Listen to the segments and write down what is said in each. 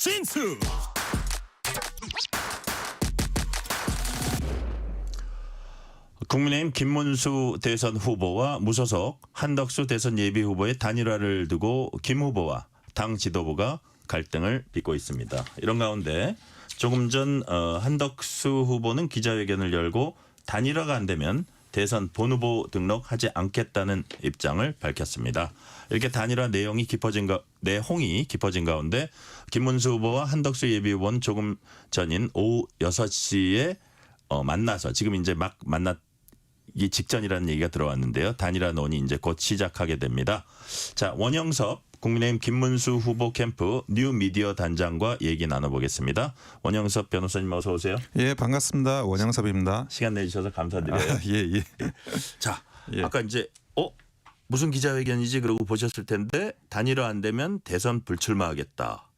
신스. 국민의힘 김문수 대선 후보와 무소속 한덕수 대선 예비 후보의 단일화를 두고 김 후보와 당 지도부가 갈등을 빚고 있습니다. 이런 가운데 조금 전 한덕수 후보는 기자회견을 열고 단일화가 안 되면 대선 본후보 등록하지 않겠다는 입장을 밝혔습니다. 이렇게 단일화 내용이 깊어진 가운데 김문수 후보와 한덕수 예비 후보는 조금 전인 오후 6시에 만나서 지금 이제 막 만났기 직전이라는 얘기가 들어왔는데요. 단일화 논의 이제 곧 시작하게 됩니다. 자, 원영섭 국민의힘 김문수 후보 캠프 뉴미디어 단장과 얘기 나눠보겠습니다. 원영섭 변호사님 어서 오세요. 예, 반갑습니다. 원영섭입니다. 시간 내주셔서 감사드려요. 예. 자, 예. 아까 이제 무슨 기자회견이지 그러고 보셨을 텐데 단일화 안 되면 대선 불출마하겠다.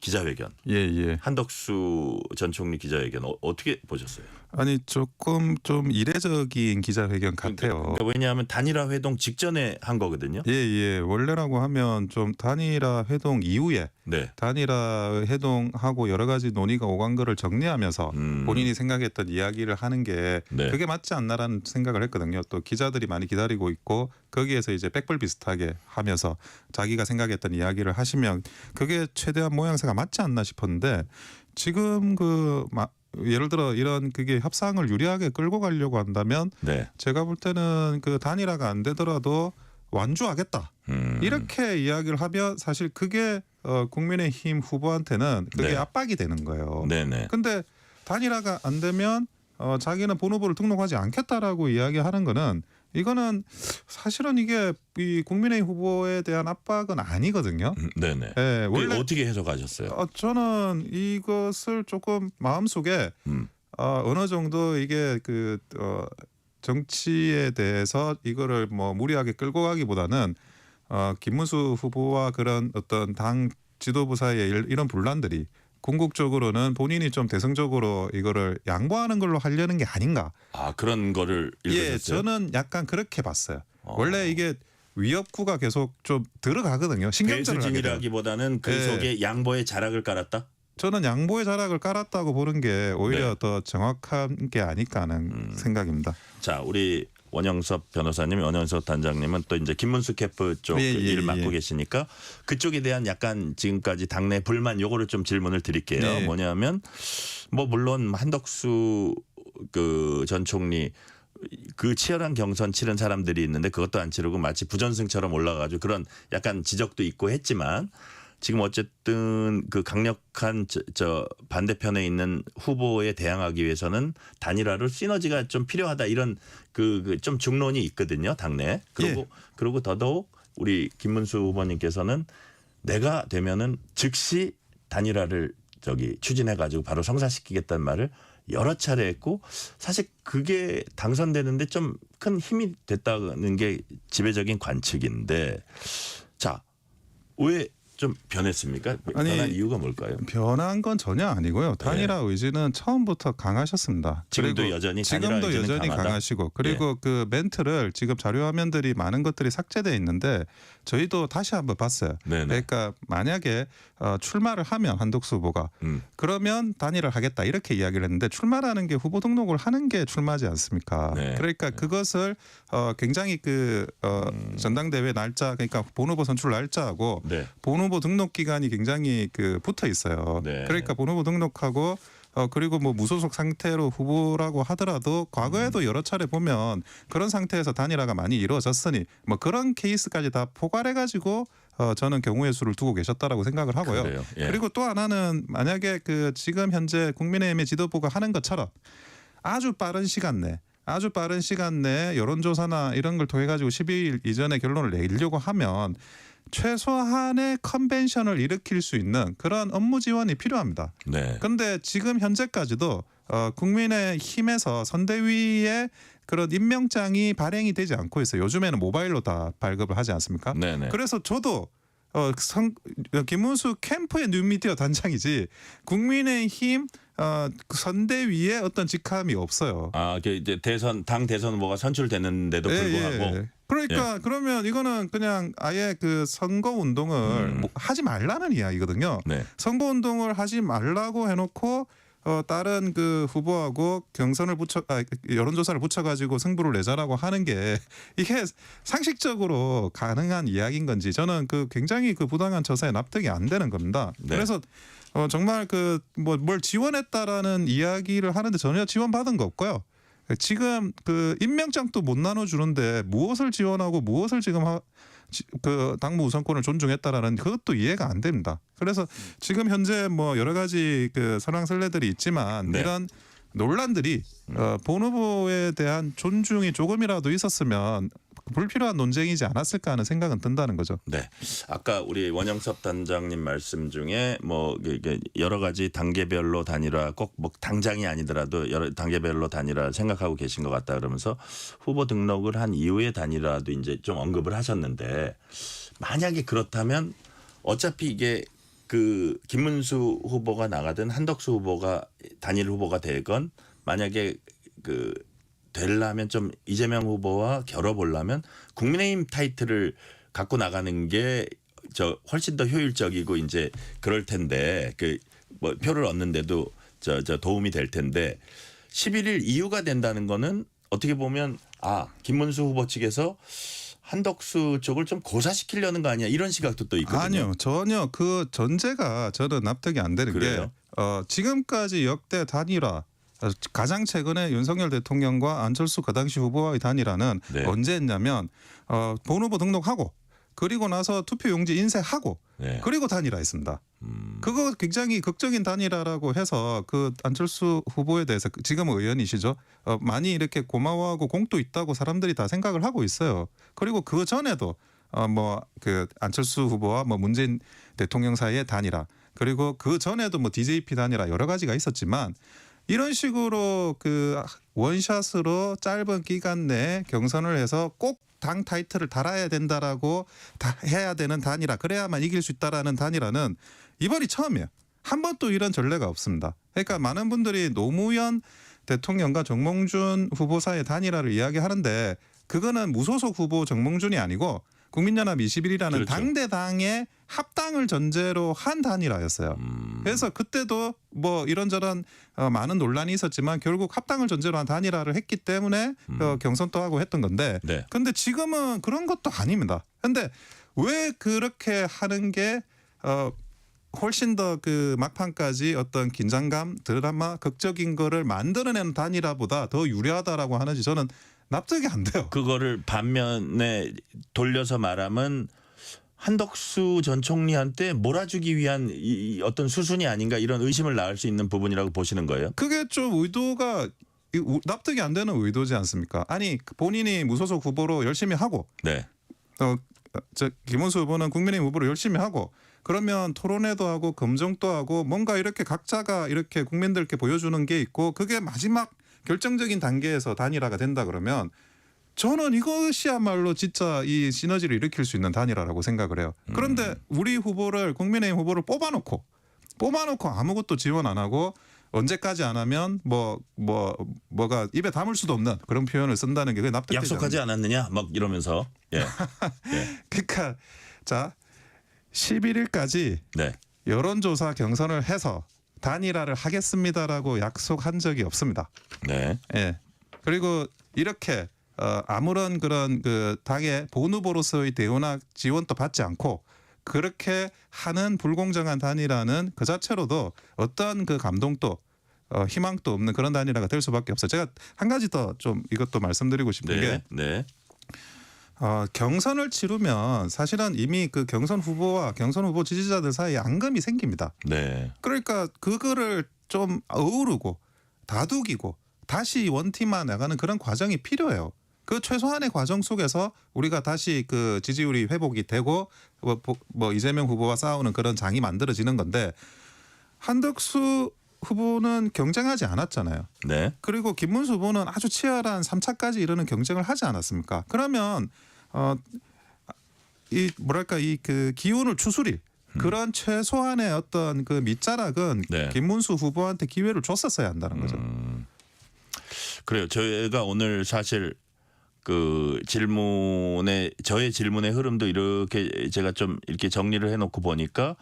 기자회견. 예. 한덕수 전 총리 기자회견 어떻게 보셨어요? 아니 조금 좀 이례적인 기자회견 같아요. 그러니까 왜냐하면 단일화 회동 직전에 한 거거든요. 예. 원래라고 하면 좀 단일화 회동 이후에 네. 단일화 회동하고 여러 가지 논의가 오간 거를 정리하면서 본인이 생각했던 이야기를 하는 게 네. 그게 맞지 않나라는 생각을 했거든요. 또 기자들이 많이 기다리고 있고 거기에서 이제 백벌 비슷하게 하면서 자기가 생각했던 이야기를 하시면 그게 최대한 모양새가 맞지 않나 싶었는데 지금 예를 들어 이런 그게 협상을 유리하게 끌고 가려고 한다면 네. 제가 볼 때는 그 단일화가 안 되더라도 완주하겠다. 이렇게 이야기를 하면 사실 그게 국민의힘 후보한테는 그게 네. 압박이 되는 거예요. 네네. 근데 단일화가 안 되면 자기는 본 후보를 등록하지 않겠다라고 이야기하는 거는 이거는 사실은 이게 이 국민의힘 후보에 대한 압박은 아니거든요. 네네. 예, 원래 어떻게 해석하셨어요? 저는 이것을 조금 마음속에 어느 정도 이게 정치에 대해서 이거를 뭐 무리하게 끌고 가기보다는 김문수 후보와 그런 어떤 당 지도부 사이에 이런 분란들이 궁극적으로는 본인이 좀 대승적으로 이거를 양보하는 걸로 하려는 게 아닌가. 아, 그런 거를 읽으셨어요? 예, 저는 약간 그렇게 봤어요. 원래 이게 위협구가 계속 좀 들어가거든요. 신경전을 하게 돼요. 배수진이라기보다는 그 예. 속에 양보의 자락을 깔았다? 저는 양보의 자락을 깔았다고 보는 게 오히려 네. 더 정확한 게 아닐까 하는 생각입니다. 자, 우리 원영섭 변호사님, 원영섭 단장님은 또 이제 김문수 캠프 쪽 일을 맡고 계시니까 그쪽에 대한 약간 지금까지 당내 불만 요거를 좀 질문을 드릴게요. 네. 뭐냐면 뭐 물론 한덕수 그 전 총리 그 치열한 경선 치른 사람들이 있는데 그것도 안 치르고 마치 부전승처럼 올라가지고 그런 약간 지적도 있고 했지만 지금 어쨌든 그 강력한 저 반대편에 있는 후보에 대항하기 그래서는 단일화로 시너지가 좀 필요하다 이런 그 좀 중론이 있거든요 당내. 그리고 더더욱 우리 김문수 후보님께서는 내가 되면은 즉시 단일화를 추진해 가지고 바로 성사시키겠다는 말을 여러 차례 했고 사실 그게 당선되는데 좀 큰 힘이 됐다는 게 지배적인 관측인데 자, 왜 좀 변했습니까? 변한 이유가 뭘까요? 변한 건 전혀 아니고요. 단일화 의지는 처음부터 강하셨습니다. 지금도 그리고 여전히 지금도 여전히 강하시고 그리고 그 멘트를 지금 자료 화면들이 많은 것들이 삭제돼 있는데 저희도 다시 한번 봤어요. 네네. 그러니까 만약에 출마를 하면 한덕수 후보가 그러면 단일화를 하겠다 이렇게 이야기를 했는데 출마라는 게 후보 등록을 하는 게 출마지 않습니까? 네. 그러니까 그것을 굉장히 전당대회 날짜 그러니까 본 후보 선출 날짜하고 네. 본 후보 등록 기간이 굉장히 붙어 있어요. 네. 그러니까 본 후보 등록하고 그리고 뭐 무소속 상태로 후보라고 하더라도 과거에도 여러 차례 보면 그런 상태에서 단일화가 많이 이루어졌으니 뭐 그런 케이스까지 다 포괄해 가지고 저는 경우의 수를 두고 계셨다라고 생각을 하고요. 그래요. 예. 그리고 또 하나는 만약에 지금 현재 국민의힘의 지도부가 하는 것처럼 아주 빠른 시간 내에 여론조사나 이런 걸 통해 가지고 12일 이전에 결론을 내려고 하면 최소한의 컨벤션을 일으킬 수 있는 그런 업무 지원이 필요합니다. 네. 그런데 지금 현재까지도 국민의힘에서 선대위에 그런 임명장이 발행이 되지 않고 있어요. 요즘에는 모바일로 다 발급을 하지 않습니까? 네네. 그래서 저도 김문수 캠프의 뉴미디어 단장이지 국민의힘 선대위에 어떤 직함이 없어요. 아, 이제 당 대선 후보가 선출되는데도 불구하고 그러니까 그러면 이거는 그냥 아예 그 선거 운동을 뭐 하지 말라는 이야기거든요. 네. 선거 운동을 하지 말라고 해놓고 다른 그 후보하고 여론조사를 붙여가지고 승부를 내자라고 하는 게 이게 상식적으로 가능한 이야기인 건지 저는 그 굉장히 그 부당한 처사에 납득이 안 되는 겁니다. 네. 그래서 정말 그 뭘 지원했다라는 이야기를 하는데 전혀 지원받은 거 없고요. 지금 그 임명장도 못 나눠주는데 무엇을 지원하고 무엇을 지금 그 당무 우선권을 존중했다라는 그것도 이해가 안 됩니다. 그래서 지금 현재 뭐 여러 가지 그 설왕설래들이 있지만 네. 이런 논란들이 본 후보에 대한 존중이 조금이라도 있었으면 불필요한 논쟁이지 않았을까 하는 생각은 든다는 거죠. 네. 아까 우리 원영섭 단장님 말씀 중에 뭐 이게 여러 가지 단계별로 단일화 꼭 뭐 당장이 아니더라도 여러 단계별로 단일화 생각하고 계신 것 같다 그러면서 후보 등록을 한 이후의 단일화도 이제 좀 언급을 하셨는데 만약에 그렇다면 어차피 이게 그 김문수 후보가 나가든 한덕수 후보가 단일 후보가 되건 만약에 그 되려면 좀 이재명 후보와 겨뤄보려면 국민의힘 타이틀을 갖고 나가는 게 저 훨씬 더 효율적이고 이제 그럴 텐데 그 뭐 표를 얻는데도 저 도움이 될 텐데 11일 이후가 된다는 거는 어떻게 보면 김문수 후보 측에서 한덕수 쪽을 좀 고사시키려는 거 아니야 이런 시각도 또 있거든요. 아니요, 전혀 그 전제가 저는 납득이 안 되는 그래요? 게 지금까지 역대 단일화 가장 최근에 윤석열 대통령과 안철수 그 당시 후보와의 단일화는 네. 언제 했냐면 본 후보 등록하고 그리고 나서 투표용지 인쇄하고 네. 그리고 단일화했습니다. 그거 굉장히 극적인 단일화라고 해서 그 안철수 후보에 대해서 지금 의원이시죠. 많이 이렇게 고마워하고 공도 있다고 사람들이 다 생각을 하고 있어요. 그리고 그 전에도 뭐 그 안철수 후보와 뭐 문재인 대통령 사이의 단일화 그리고 그 전에도 뭐 DJP 단일화 여러 가지가 있었지만 이런 식으로 그 원샷으로 짧은 기간 내에 경선을 해서 꼭 당 타이틀을 달아야 된다라고 해야 되는 단일화 그래야만 이길 수 있다라는 단일화는 이번이 처음이에요. 한 번도 이런 전례가 없습니다. 그러니까 많은 분들이 노무현 대통령과 정몽준 후보 사이의 단일화를 이야기하는데 그거는 무소속 후보 정몽준이 아니고 국민연합 21이라는 그렇죠. 당대당의 합당을 전제로 한 단일화였어요. 그래서 그때도 뭐 이런저런 많은 논란이 있었지만 결국 합당을 전제로 한 단일화를 했기 때문에 경선도 하고 했던 건데 네. 근데 지금은 그런 것도 아닙니다. 근데 왜 그렇게 하는 게 훨씬 더 그 막판까지 어떤 긴장감, 드라마, 극적인 거를 만들어내는 단일화보다 더 유리하다라고 하는지 저는 납득이 안 돼요. 그거를 반면에 돌려서 말하면 한덕수 전 총리한테 몰아주기 위한 이 어떤 수순이 아닌가 이런 의심을 낳을 수 있는 부분이라고 보시는 거예요? 그게 좀 의도가 납득이 안 되는 의도지 않습니까? 아니 본인이 무소속 후보로 열심히 하고 네. 김문수 후보는 국민의힘 후보로 열심히 하고 그러면 토론회도 하고 검증도 하고 뭔가 이렇게 각자가 이렇게 국민들께 보여주는 게 있고 그게 마지막 결정적인 단계에서 단일화가 된다 그러면 저는 이것이야말로 진짜 이 시너지를 일으킬 수 있는 단일화라고 생각을 해요. 그런데 우리 후보를 국민의힘 후보를 뽑아놓고 아무것도 지원 안 하고 언제까지 안 하면 뭐가 입에 담을 수도 없는 그런 표현을 쓴다는 게 그게 납득되지 약속하지 않았느냐 막 이러면서 예. 그러니까 자 11일까지 네. 여론조사 경선을 해서 단일화를 하겠습니다라고 약속한 적이 없습니다. 네. 예. 그리고 이렇게 아무런 그런 그 당의 본 후보로서의 대우나 지원도 받지 않고 그렇게 하는 불공정한 단일화는 그 자체로도 어떤 그 감동도 희망도 없는 그런 단일화가 될 수밖에 없어요. 제가 한 가지 더 좀 이것도 말씀드리고 싶은 게 네. 경선을 치르면 사실은 이미 그 경선 후보와 경선 후보 지지자들 사이에 앙금이 생깁니다. 네. 그러니까 그거를 좀 어우르고 다독이고 다시 원팀화 나가는 그런 과정이 필요해요. 그 최소한의 과정 속에서 우리가 다시 그 지지율이 회복이 되고 뭐 이재명 후보와 싸우는 그런 장이 만들어지는 건데 한덕수 후보는 경쟁하지 않았잖아요. 네. 그리고 김문수 후보는 아주 치열한 3차까지 이르는 경쟁을 하지 않았습니까? 그러면 이 뭐랄까 이 그 기운을 추스릴 그런 최소한의 어떤 그 밑자락은 네. 김문수 후보한테 기회를 줬었어야 한다는 거죠. 그래요. 저희가 오늘 사실 그 저의 질문의 흐름도 이렇게 제가 좀 이렇게 정리를 해놓고 보니까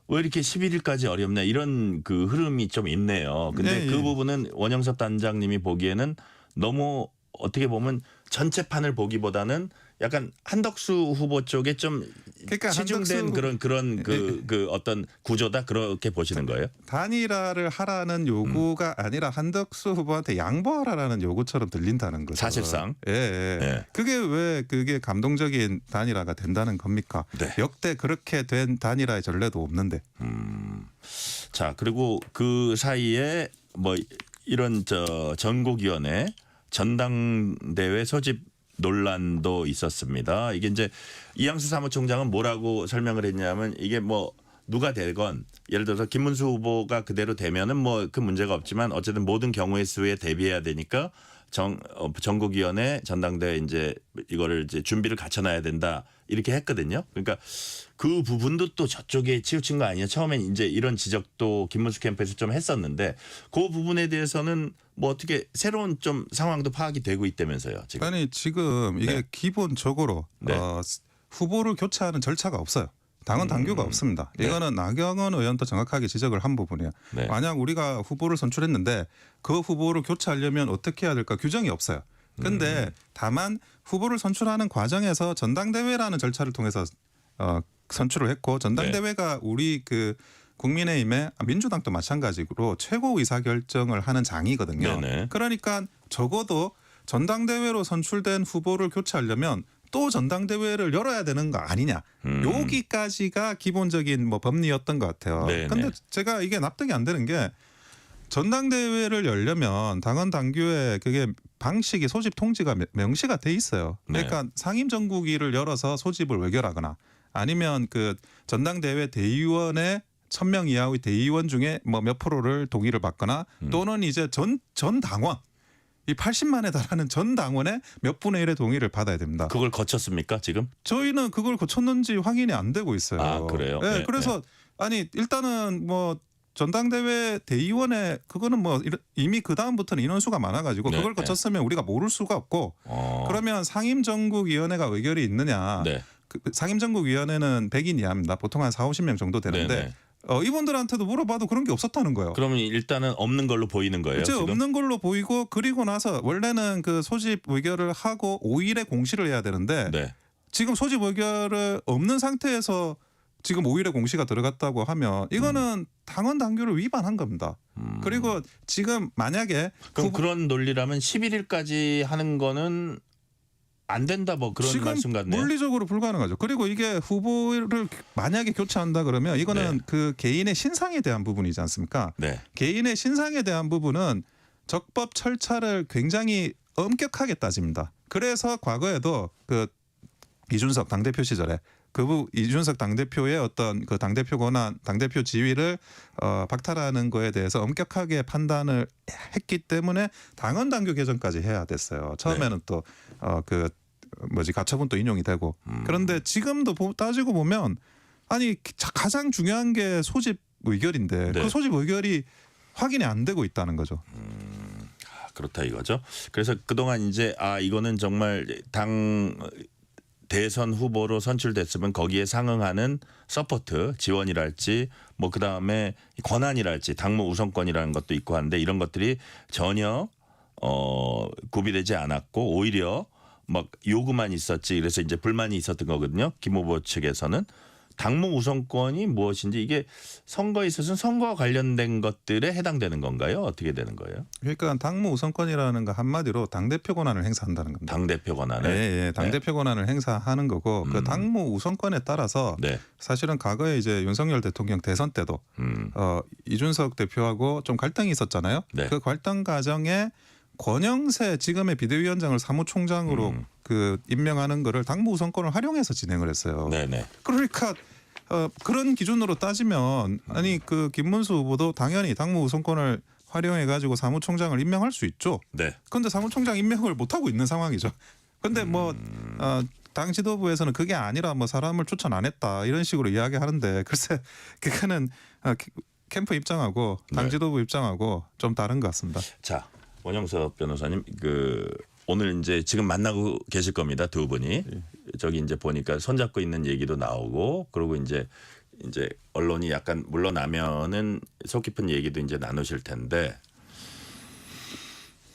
왜 이렇게 11일까지 어렵냐 이런 그 흐름이 좀 있네요. 근데 예, 그 예. 부분은 원영섭 단장님이 보기에는 너무 어떻게 보면 전체판을 보기보다는 약간 한덕수 후보 쪽에 좀 그러니까 치중된 한덕수 그런 그 어떤 구조다 그렇게 보시는 거예요? 단일화를 하라는 요구가 아니라 한덕수 후보한테 양보하라는 요구처럼 들린다는 거죠. 사실상. 예, 예. 네. 그게 감동적인 단일화가 된다는 겁니까? 네. 역대 그렇게 된 단일화의 전례도 없는데. 자 그리고 그 사이에 뭐 이런 전국위원회 전당대회 소집 논란도 있었습니다. 이게 이제 이양수 사무총장은 뭐라고 설명을 했냐면 이게 뭐 누가 되건 예를 들어서 김문수 후보가 그대로 되면은 뭐 그 문제가 없지만 어쨌든 모든 경우의 수에 대비해야 되니까 전국위원회 전당대회 이제 이거를 이제 준비를 갖춰놔야 된다 이렇게 했거든요. 그러니까 그 부분도 또 저쪽에 치우친 거 아니냐. 처음엔 이제 이런 지적도 김문수 캠프에서 좀 했었는데 그 부분에 대해서는 뭐 어떻게 새로운 좀 상황도 파악이 되고 있다면서요. 지금. 아니 지금 이게 네. 기본적으로 네. 후보를 교체하는 절차가 없어요. 당원 당규가 없습니다. 네. 이거는 나경원 의원도 정확하게 지적을 한 부분이에요. 네. 만약 우리가 후보를 선출했는데 그 후보를 교체하려면 어떻게 해야 될까 규정이 없어요. 근데 다만 후보를 선출하는 과정에서 전당대회라는 절차를 통해서 선출을 했고 전당대회가 우리 그 국민의힘의 민주당도 마찬가지로 최고 의사결정을 하는 장이거든요. 네네. 그러니까 적어도 전당대회로 선출된 후보를 교체하려면 또 전당대회를 열어야 되는 거 아니냐. 여기까지가 기본적인 뭐 법리였던 것 같아요. 네네. 근데 제가 이게 납득이 안 되는 게 전당대회를 열려면 당원 당규에 그게 방식이 소집 통지가 명시가 돼 있어요. 그러니까 상임정국위를 열어서 소집을 의결하거나 아니면 그 전당대회 대의원의 1000명 이하의 대의원 중에 뭐 몇 프로를 동의를 받거나 또는 이제 전 당원 이 80만에 달하는 전 당원의 몇 분의 1의 동의를 받아야 됩니다. 그걸 거쳤습니까 지금? 저희는 그걸 거쳤는지 확인이 안 되고 있어요. 아, 그래요? 네, 네, 그래서 아니 일단은 뭐 전당대회 대의원에 그거는 뭐 이미 그 다음부터는 인원수가 많아가지고 네, 그걸 거쳤으면 우리가 모를 수가 없고 그러면 상임정국위원회가 의결이 있느냐? 네. 그 상임정국위원회는 100인 이하입니다. 보통 한 40~50명 정도 되는데 네네. 이분들한테도 물어봐도 그런 게 없었다는 거예요. 그러면 일단은 없는 걸로 보이는 거예요. 그렇죠. 지금? 없는 걸로 보이고 그리고 나서 원래는 그 소집 의결을 하고 5일에 공시를 해야 되는데 네. 지금 소집 의결을 없는 상태에서 지금 5일에 공시가 들어갔다고 하면 이거는 당원 당규를 위반한 겁니다. 그리고 지금 만약에 그럼 그런 논리라면 11일까지 하는 거는 안 된다 뭐 그런 지금 말씀 같네요. 물리적으로 불가능하죠. 그리고 이게 후보를 만약에 교체한다 그러면 이거는 네. 그 개인의 신상에 대한 부분이지 않습니까? 네. 개인의 신상에 대한 부분은 적법 절차를 굉장히 엄격하게 따집니다. 그래서 과거에도 그 이준석 당대표 시절에 이준석 당대표의 어떤 그 당대표 권한, 당대표 지위를 박탈하는 거에 대해서 엄격하게 판단을 했기 때문에 당원 당규 개정까지 해야 됐어요. 처음에는 또 그 가처분 또 인용이 되고 그런데 지금도 따지고 보면 아니 가장 중요한 게 소집 의결인데 네. 그 소집 의결이 확인이 안 되고 있다는 거죠. 그렇다 이거죠. 그래서 그동안 이제 이거는 정말 당 대선 후보로 선출됐으면 거기에 상응하는 서포트 지원이랄지 뭐 그다음에 권한이랄지 당무 우선권이라는 것도 있고 한데 이런 것들이 전혀 구비되지 않았고 오히려 막 요구만 있었지 그래서 이제 불만이 있었던 거거든요. 김 후보 측에서는 당무 우선권이 무엇인지 이게 선거에 있어서는 선거와 관련된 것들에 해당되는 건가요? 어떻게 되는 거예요? 그러니까 당무 우선권이라는 거 한마디로 당대표 권한을 행사한다는 겁니다. 당대표 권한을. 예, 당대표 권한을 행사하는 거고 그 당무 우선권에 따라서 네. 사실은 과거에 이제 윤석열 대통령 대선 때도 이준석 대표하고 좀 갈등이 있었잖아요. 네. 그 갈등 과정에 권영세 지금의 비대위원장을 사무총장으로 그 임명하는 거를 당무 우선권을 활용해서 진행을 했어요. 네네. 그러니까 그런 기준으로 따지면 아니 그 김문수 후보도 당연히 당무 우선권을 활용해 가지고 사무총장을 임명할 수 있죠. 네. 그런데 사무총장 임명을 못 하고 있는 상황이죠. 그런데 뭐 당 지도부에서는 그게 아니라 뭐 사람을 추천 안 했다 이런 식으로 이야기하는데 글쎄 그거는 캠프 입장하고 당 네. 지도부 입장하고 좀 다른 것 같습니다. 자, 원영섭 변호사님 그 오늘 이제 지금 만나고 계실 겁니다. 두 분이. 예. 저기 이제 보니까 손잡고 있는 얘기도 나오고 그리고 이제 언론이 약간 물러나면은 속 깊은 얘기도 이제 나누실 텐데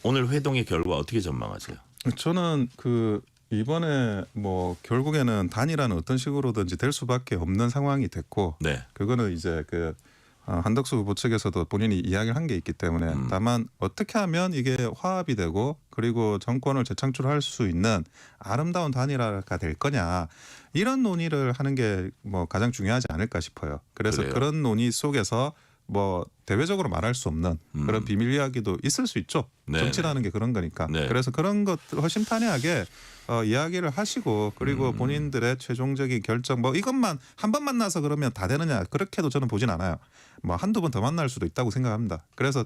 오늘 회동의 결과 어떻게 전망하세요? 저는 그 이번에 뭐 결국에는 단일화는 어떤 식으로든지 될 수밖에 없는 상황이 됐고 네. 그거는 이제 그 한덕수 후보 측에서도 본인이 이야기를 한 게 있기 때문에 다만 어떻게 하면 이게 화합이 되고 그리고 정권을 재창출할 수 있는 아름다운 단일화가 될 거냐 이런 논의를 하는 게 뭐 가장 중요하지 않을까 싶어요. 그래서 그래요? 그런 논의 속에서 뭐 대외적으로 말할 수 없는 그런 비밀 이야기도 있을 수 있죠. 네네. 정치라는 게 그런 거니까. 네. 그래서 그런 것들 허심탄회하게 이야기를 하시고 그리고 본인들의 최종적인 결정 뭐 이것만 한 번 만나서 그러면 다 되느냐 그렇게도 저는 보진 않아요. 뭐 한두 번 더 만날 수도 있다고 생각합니다. 그래서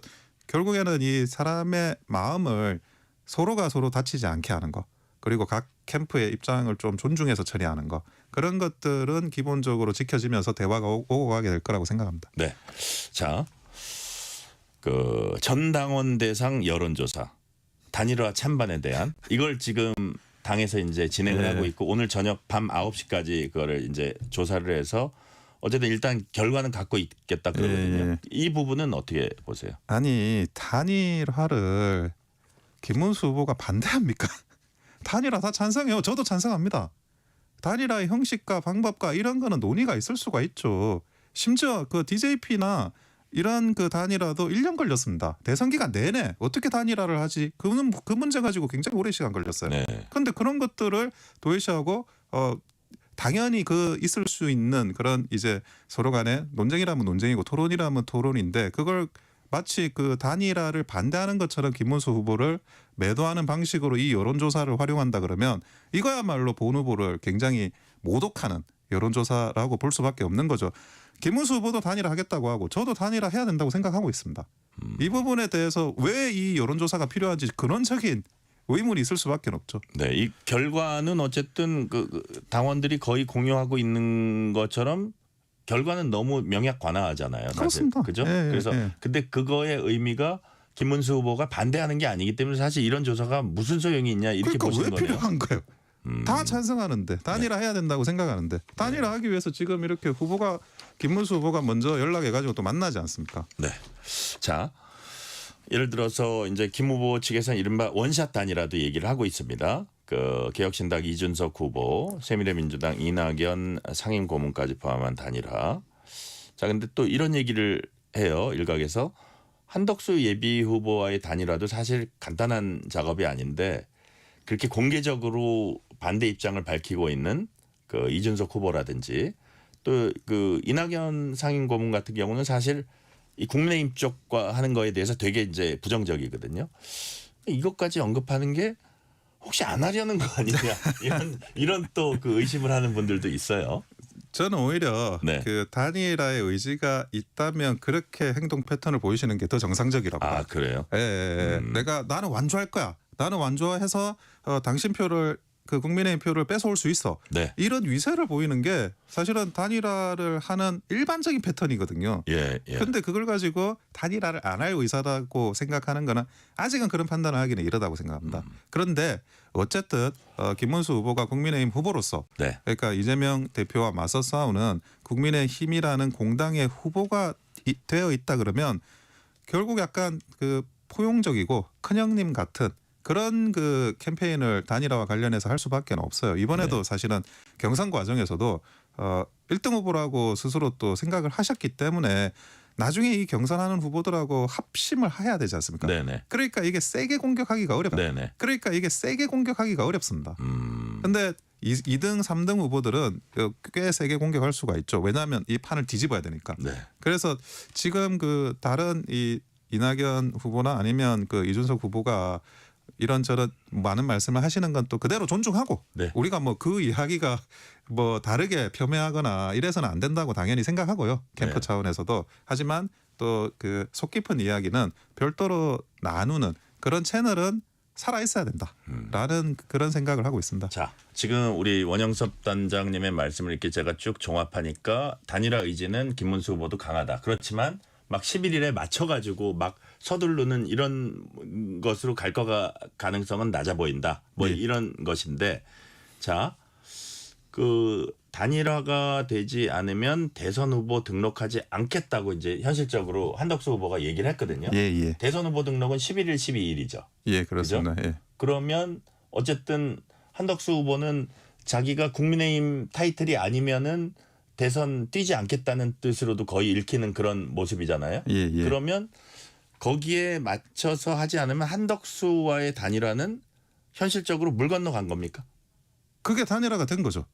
결국에는 이 사람의 마음을 서로가 서로 다치지 않게 하는 거 그리고 각 캠프의 입장을 좀 존중해서 처리하는 거 그런 것들은 기본적으로 지켜지면서 대화가 오고 가게 될 거라고 생각합니다. 네. 자, 그 전당원 대상 여론조사 단일화 찬반에 대한 이걸 지금 당에서 이제 진행을 네. 하고 있고 오늘 저녁 밤 9시까지 그거를 이제 조사를 해서 어쨌든 일단 결과는 갖고 있겠다 그러거든요. 네. 이 부분은 어떻게 보세요? 아니 단일화를 김문수 후보가 반대합니까? 단일화 다 찬성해요. 저도 찬성합니다. 단일화의 형식과 방법과 이런 거는 논의가 있을 수가 있죠. 심지어 그 DJP나 이런 그 단일화도 1년 걸렸습니다. 대선 기간 내내 어떻게 단일화를 하지? 그 문제 가지고 굉장히 오랜 시간 걸렸어요. 네. 그런데 그런 것들을 도외시하고 당연히 그 있을 수 있는 그런 이제 서로 간에 논쟁이라면 논쟁이고 토론이라면 토론인데 그걸 마치 그 단일화를 반대하는 것처럼 김문수 후보를 매도하는 방식으로 이 여론조사를 활용한다 그러면 이거야말로 본 후보를 굉장히 모독하는 여론조사라고 볼 수밖에 없는 거죠. 김문수 후보도 단일화 하겠다고 하고 저도 단일화 해야 된다고 생각하고 있습니다. 이 부분에 대해서 왜 이 여론조사가 필요한지 근원적인 의문이 있을 수밖에 없죠. 네, 이 결과는 어쨌든 그 당원들이 거의 공유하고 있는 것처럼 결과는 너무 명약관화하잖아요. 사실. 그렇습니다. 그죠? 예, 그래서 예. 근데 그거의 의미가 김문수 후보가 반대하는 게 아니기 때문에 사실 이런 조사가 무슨 소용이 있냐 이렇게 그러니까 보시는 왜 거네요. 필요한 거예요? 다 찬성하는데 단일화 해야 된다고 생각하는데 단일화 하기 위해서 지금 이렇게 후보가 김문수 후보가 먼저 연락해가지고 또 만나지 않습니까? 네. 자, 예를 들어서 이제 김 후보 측에서는 이른바 원샷 단일화도 얘기를 하고 있습니다. 그 개혁신당 이준석 후보, 새미래민주당 이낙연 상임고문까지 포함한 단일화. 자, 근데 또 이런 얘기를 해요. 일각에서 한덕수 예비 후보와의 단일화도 사실 간단한 작업이 아닌데 그렇게 공개적으로 반대 입장을 밝히고 있는 그 이준석 후보라든지 또 그 이낙연 상임고문 같은 경우는 사실 이 국민의힘 쪽과 하는 거에 대해서 되게 이제 부정적이거든요. 이것까지 언급하는 게 혹시 안 하려는 거 아니냐 이런 또 그 의심을 하는 분들도 있어요. 저는 오히려 네. 그 단일화의 의지가 있다면 그렇게 행동 패턴을 보이시는 게 더 정상적이라고 봐요. 아 그래요? 예. 내가 나는 완주할 거야. 나는 완주해서 당신 표를 그 국민의힘 표를 뺏어올 수 있어. 네. 이런 위세를 보이는 게 사실은 단일화를 하는 일반적인 패턴이거든요. 예. 예. 근데 그걸 가지고 단일화를 안 할 의사라고 생각하는 거는 아직은 그런 판단을 하기는 이르다고 생각합니다. 그런데 어쨌든 김문수 후보가 국민의힘 후보로서 네. 그러니까 이재명 대표와 맞서 싸우는 국민의힘이라는 공당의 후보가 되어 있다 그러면 결국 약간 그 포용적이고 큰형님 같은 그런 그 캠페인을 단일화와 관련해서 할 수밖에 없어요. 이번에도 사실은 경선 과정에서도 1등 후보라고 스스로 또 생각을 하셨기 때문에 나중에 이 경선하는 후보들하고 합심을 해야 되지 않습니까? 네네. 그러니까 이게 세게 공격하기가 어렵다. 네네. 그러니까 이게 세게 공격하기가 어렵습니다. 근데 2등, 3등 후보들은 꽤 세게 공격할 수가 있죠. 왜냐하면 이 판을 뒤집어야 되니까. 네. 그래서 지금 그 다른 이 이낙연 후보나 아니면 그 이준석 후보가 이런저런 많은 말씀을 하시는 건 또 그대로 존중하고 네. 우리가 뭐 그 이야기가 뭐 다르게 폄훼하거나 이래서는 안 된다고 당연히 생각하고요. 캠프 네. 차원에서도. 하지만 또 그 속 깊은 이야기는 별도로 나누는 그런 채널은 살아 있어야 된다라는 그런 생각을 하고 있습니다. 자, 지금 우리 원영섭 단장님의 말씀을 이렇게 제가 쭉 종합하니까 단일화 의지는 김문수 후보도 강하다. 그렇지만 막 11일에 맞춰가지고 막 서두르는 이런 것으로 갈 거가 가능성은 낮아 보인다. 뭐 네. 이런 것인데 자, 그 단일화가 되지 않으면 대선 후보 등록하지 않겠다고 이제 현실적으로 한덕수 후보가 얘기를 했거든요. 예. 대선 후보 등록은 11일, 12일이죠. 예, 그렇습니다. 예. 그러면 어쨌든 한덕수 후보는 자기가 국민의힘 타이틀이 아니면은 대선 뛰지 않겠다는 뜻으로도 거의 읽히는 그런 모습이잖아요. 예. 그러면 거기에 맞춰서 하지 않으면 한덕수와의 단일화는 현실적으로 물 건너간 겁니까? 그게 단일화가 된 거죠.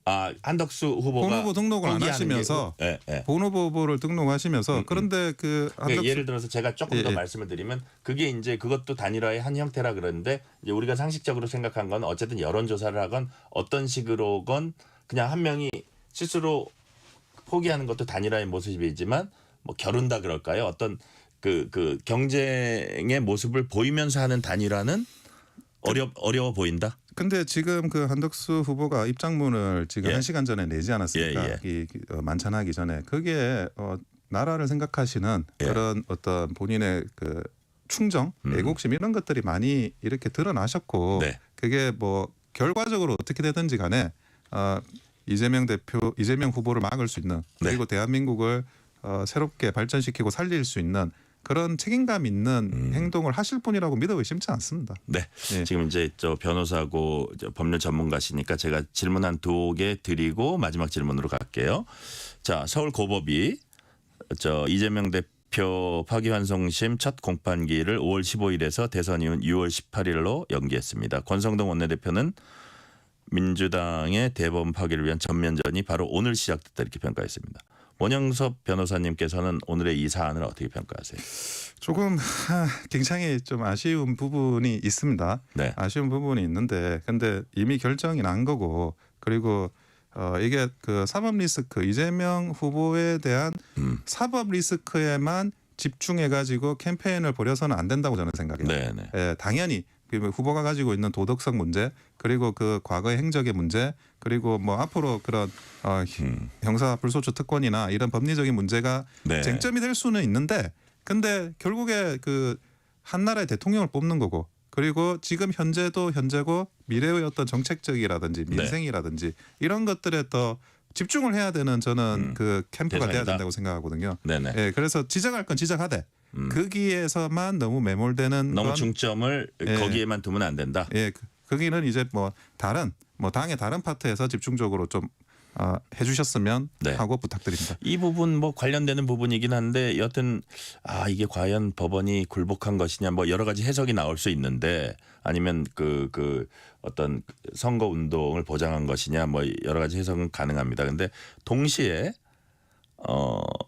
아, 한덕수 후보가 본 후보 등록을 안 포기하는 하시면서 게, 예. 본 후보를 등록하시면서 그런데 그 그러니까 한덕수 예를 들어서 제가 조금 더 예. 말씀을 드리면 그게 이제 그것도 단일화의 한 형태라 그러는데 이제 우리가 상식적으로 생각한 건 어쨌든 여론조사를 하건 어떤 식으로건 그냥 한 명이 스스로 포기하는 것도 단일화의 모습이지만 뭐 겨룬다 그럴까요? 어떤 그 경쟁의 모습을 보이면서 하는 단일화는 어려워 보인다. 근데 지금 그 한덕수 후보가 입장문을 지금 예. 1시간 전에 내지 않았습니까? 이 만찬하기 전에 그게 나라를 생각하시는 예. 그런 어떤 본인의 그 충정, 애국심 이런 것들이 많이 이렇게 드러나셨고 네. 그게 뭐 결과적으로 어떻게 되든지 간에 이재명 후보를 막을 수 있는 그리고 대한민국을 새롭게 발전시키고 살릴 수 있는 그런 책임감 있는 행동을 하실 분이라고 믿어 의심치 않습니다. 네. 예. 지금 이제 저 변호사고 법률 전문가시니까 제가 질문 한 2개 드리고 마지막 질문으로 갈게요. 자, 서울 고법이 저 이재명 대표 파기환송심 첫 공판기일을 5월 15일에서 대선 이후 6월 18일로 연기했습니다. 권성동 원내대표는 민주당의 대법원 파기를 위한 전면전이 바로 오늘 시작됐다 이렇게 평가했습니다. 원영섭 변호사님께서는 오늘의 이 사안을 어떻게 평가하세요? 조금 굉장히 좀 아쉬운 부분이 있습니다. 네. 아쉬운 부분이 있는데 근데 이미 결정이 난 거고 그리고 이게 그 사법 리스크 이재명 후보에 대한 사법 리스크에만 집중해 가지고 캠페인을 벌여서는 안 된다고 저는 생각해요. 네. 예, 당연히 후보가 가지고 있는 도덕성 문제 그리고 그 과거의 행적의 문제 그리고 뭐 앞으로 그런 형사 불소추 특권이나 이런 법리적인 문제가 네. 쟁점이 될 수는 있는데 근데 결국에 그 한 나라의 대통령을 뽑는 거고 그리고 지금 현재도 현재고 미래의 어떤 정책적이라든지 민생이라든지 이런 것들에 더 집중을 해야 되는 저는 그 캠프가 돼야 대상이다. 된다고 생각하거든요. 네네. 예, 그래서 지적할 건 지적하되 거기에서만 너무 매몰되는 너무 건 중점을 예. 거기에만 두면 안 된다. 예, 거기는 이제 뭐 다른 뭐 당의 다른 파트에서 집중적으로 좀 해주셨으면 네. 하고 부탁드립니다. 이 부분 뭐 관련되는 부분이긴 한데 여튼 이게 과연 법원이 굴복한 것이냐 뭐 여러 가지 해석이 나올 수 있는데 아니면 그 어떤 선거 운동을 보장한 것이냐 뭐 여러 가지 해석은 가능합니다. 근데 동시에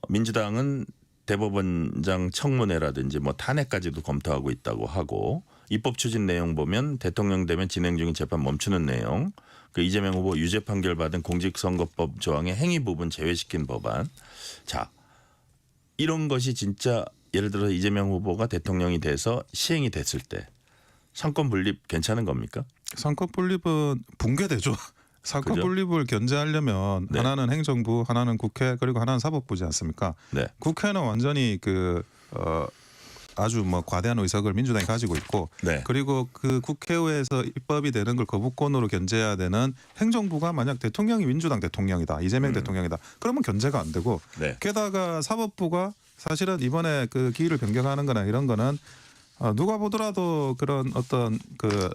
민주당은 대법원장 청문회라든지 뭐 탄핵까지도 검토하고 있다고 하고 입법 추진 내용 보면 대통령 되면 진행 중인 재판 멈추는 내용 그 이재명 후보 유죄 판결 받은 공직선거법 조항의 행위 부분 제외시킨 법안. 자, 이런 것이 진짜 예를 들어 이재명 후보가 대통령이 돼서 시행이 됐을 때 상권 분립 괜찮은 겁니까? 상권 분립은 붕괴되죠. 상권 그죠? 분립을 견제하려면 네. 하나는 행정부, 하나는 국회, 그리고 하나는 사법부지 않습니까? 네. 국회는 완전히 아주 뭐 과대한 의석을 민주당이 가지고 있고 네. 그리고 그 국회의회에서 입법이 되는 걸 거부권으로 견제해야 되는 행정부가 만약 대통령이 민주당 대통령이다 이재명 대통령이다 그러면 견제가 안 되고 네. 게다가 사법부가 사실은 이번에 그 기일을 변경하는 거나 이런 거는 누가 보더라도 그런 어떤 그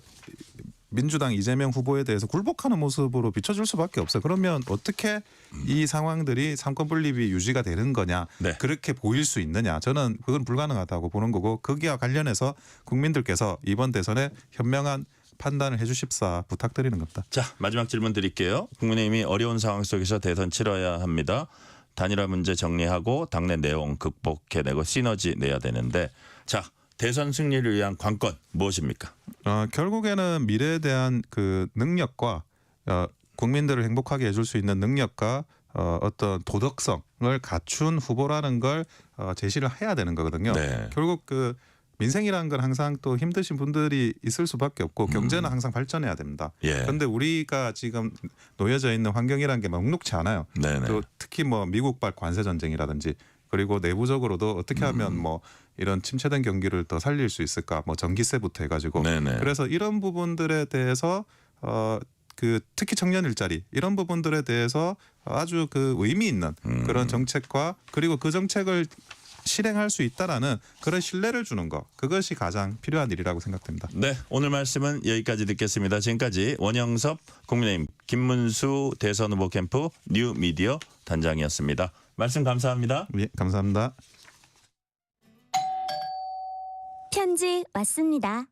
민주당 이재명 후보에 대해서 굴복하는 모습으로 비춰줄 수밖에 없어요. 그러면 어떻게 이 상황들이 상권 분립이 유지가 되는 거냐 네. 그렇게 보일 수 있느냐 저는 그건 불가능하다고 보는 거고 거기와 관련해서 국민들께서 이번 대선에 현명한 판단을 해 주십사 부탁드리는 겁니다. 자, 마지막 질문 드릴게요. 국민의힘이 어려운 상황 속에서 대선 치러야 합니다. 단일화 문제 정리하고 당내 내용 극복해내고 시너지 내야 되는데 자, 대선 승리를 위한 관건 무엇입니까? 결국에는 미래에 대한 그 능력과 국민들을 행복하게 해줄 수 있는 능력과 어떤 도덕성을 갖춘 후보라는 걸 제시를 해야 되는 거거든요. 네. 결국 그 민생이라는 건 항상 또 힘드신 분들이 있을 수밖에 없고 경제는 항상 발전해야 됩니다. 예. 그런데 우리가 지금 놓여져 있는 환경이라는 게 녹록치 않아요. 네네. 또 특히 뭐 미국발 관세 전쟁이라든지 그리고 내부적으로도 어떻게 하면 뭐 이런 침체된 경기를 더 살릴 수 있을까? 뭐 전기세부터 해가지고 네네. 그래서 이런 부분들에 대해서 그 특히 청년 일자리 이런 부분들에 대해서 아주 그 의미 있는 그런 정책과 그리고 그 정책을 실행할 수 있다라는 그런 신뢰를 주는 것 그것이 가장 필요한 일이라고 생각됩니다. 네, 오늘 말씀은 여기까지 듣겠습니다. 지금까지 원영섭 국민의힘 김문수 대선 후보 캠프 뉴미디어 단장이었습니다. 말씀 감사합니다. 예, 감사합니다. 편지 왔습니다.